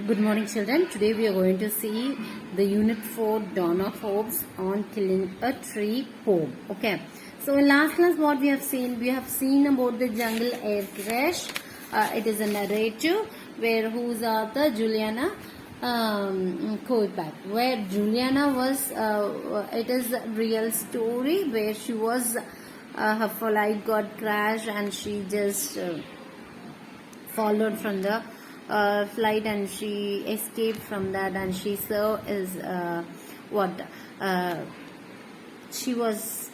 Good morning, children. Today we are going to see the Unit 4 Dawn of Hopes on Killing a Tree poem. Okay. So in last class what we have seen about the jungle air crash. It is a narrative where whose author Juliana Koipak. Where Juliana was, it is a real story where she was, her flight got crashed and she just followed from the flight and she escaped from that, and she served as she was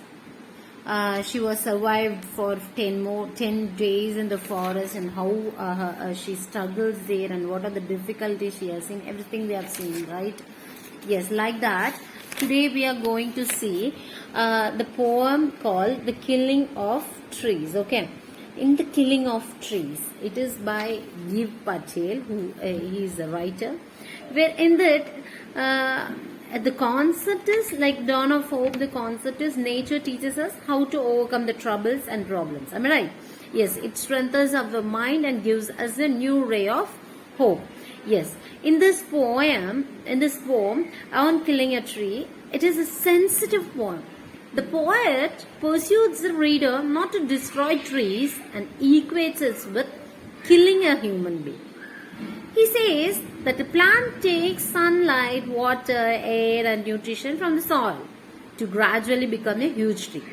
survived for 10 days in the forest, and how she struggles there and what are the difficulties she has seen. Everything we have seen, right? Yes, like that. Today we are going to see the poem called The Killing of Trees. Okay. In The Killing of Trees, it is by Giv Patel, who he is a writer, where in that the concept is like Dawn of Hope. The concept is nature teaches us how to overcome the troubles and problems. Am I right? Yes, it strengthens our mind and gives us a new ray of hope. Yes, in this poem, on killing a tree, it is a sensitive poem. The poet pursues the reader not to destroy trees and equates it with killing a human being. He says that the plant takes sunlight, water, air and nutrition from the soil to gradually become a huge tree.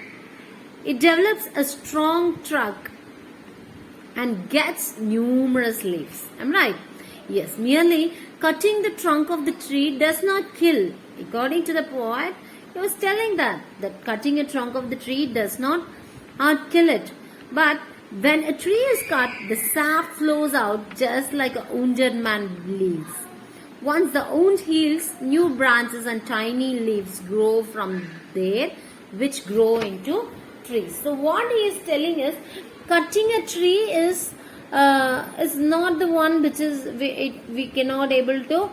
It develops a strong trunk and gets numerous leaves. Am I right? Yes, merely cutting the trunk of the tree does not kill. According to the poet, he was telling that cutting a trunk of the tree does not kill it. But when a tree is cut, the sap flows out just like a wounded man bleeds. Once the wound heals, new branches and tiny leaves grow from there, which grow into trees. So what he is telling is, cutting a tree is not the one which is we cannot able to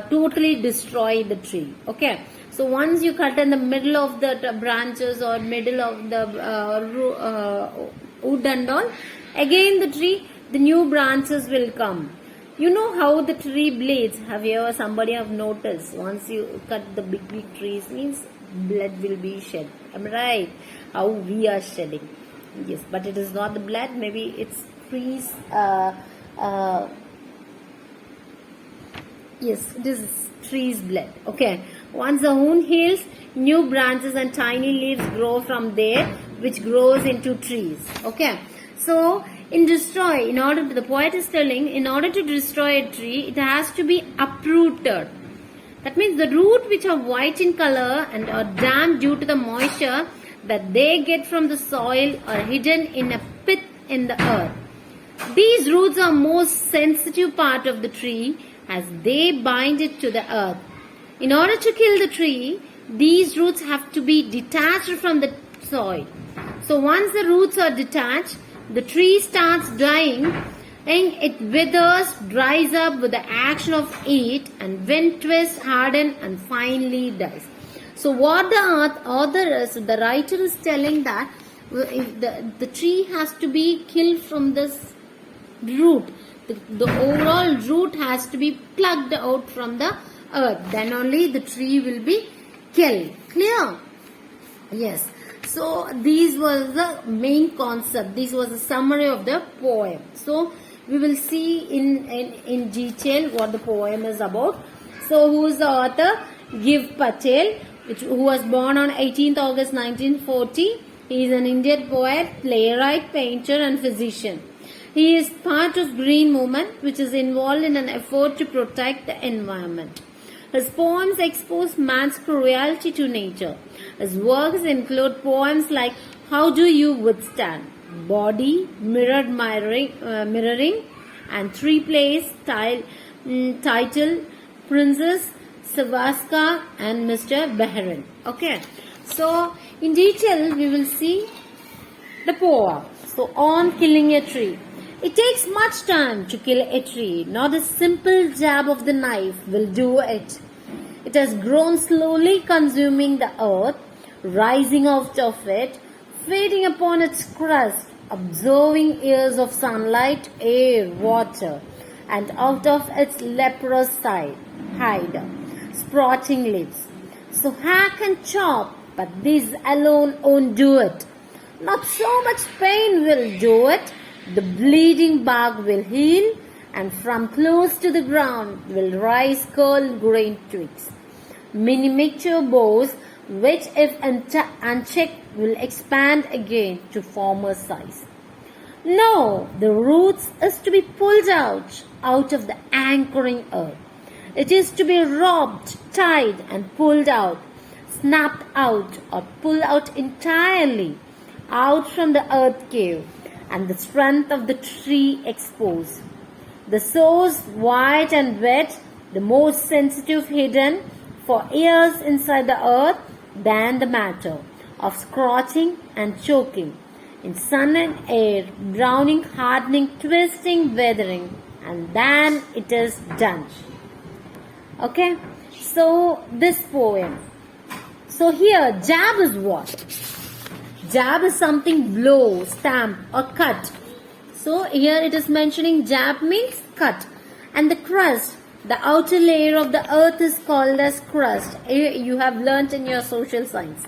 totally destroy the tree. Okay, so once you cut in the middle of the branches or middle of the wood and all, again the new branches will come. You know how the tree bleeds. Have you ever somebody have noticed? Once you cut the big trees, means blood will be shed. Am I right? How we are shedding. Yes, but it is not the blood. Maybe it's trees. Yes, it is tree's blood. Okay. Once the wound heals, new branches and tiny leaves grow from there, which grows into trees. Okay. So, the poet is telling, in order to destroy a tree, it has to be uprooted. That means the root which are white in color and are damp due to the moisture that they get from the soil are hidden in a pit in the earth. These roots are most sensitive part of the tree as they bind it to the earth. In order to kill the tree, these roots have to be detached from the soil. So once the roots are detached, the tree starts dying and it withers, dries up with the action of heat, and when twists, harden and finally dies. So what the writer is telling that if the tree has to be killed from this root. The overall root has to be plucked out from the earth. Then only the tree will be killed. Clear? Yes. So this was the main concept. This was a summary of the poem. So we will see in detail what the poem is about. So who is the author? Giv Patel, who was born on 18th August 1940. He is an Indian poet, playwright, painter and physician. He is part of Green Movement, which is involved in an effort to protect the environment. His poems expose man's cruelty to nature. His works include poems like How Do You Withstand, Body, Mirroring, and three plays titled Princess Savaska and Mr. Behran. Okay, so in detail we will see the poem. So on killing a tree. It takes much time to kill a tree. Not a simple jab of the knife will do it. It has grown slowly, consuming the earth, rising out of it, feeding upon its crust, absorbing years of sunlight, air, water, and out of its leprous hide, sprouting leaves. So hack and chop, but these alone won't do it. Not so much pain will do it. The bleeding bark will heal, and from close to the ground will rise curled green twigs, miniature boughs, which if unchecked will expand again to former size. No, the roots is to be pulled out of the anchoring earth. It is to be robbed, tied and pulled out, snapped out or pulled out entirely out from the earth cave, and the strength of the tree exposed. The source white and wet, the most sensitive hidden for years inside the earth than the matter of scorching and choking in sun and air, browning, hardening, twisting, weathering, and then it is done. Okay, so this poem. So here, jab is what? Jab is something blow, stamp or cut. So here it is mentioning jab means cut. And the crust, the outer layer of the earth is called as crust. You have learnt in your social science.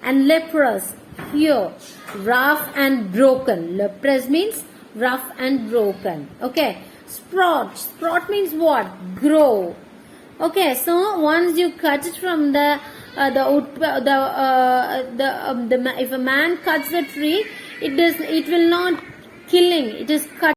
And leprous, here, rough and broken. Leprous means rough and broken. Okay. Sprout. Sprout means what? Grow. Okay. So once you cut it from if a man cuts the tree, it will not killing. It is cut.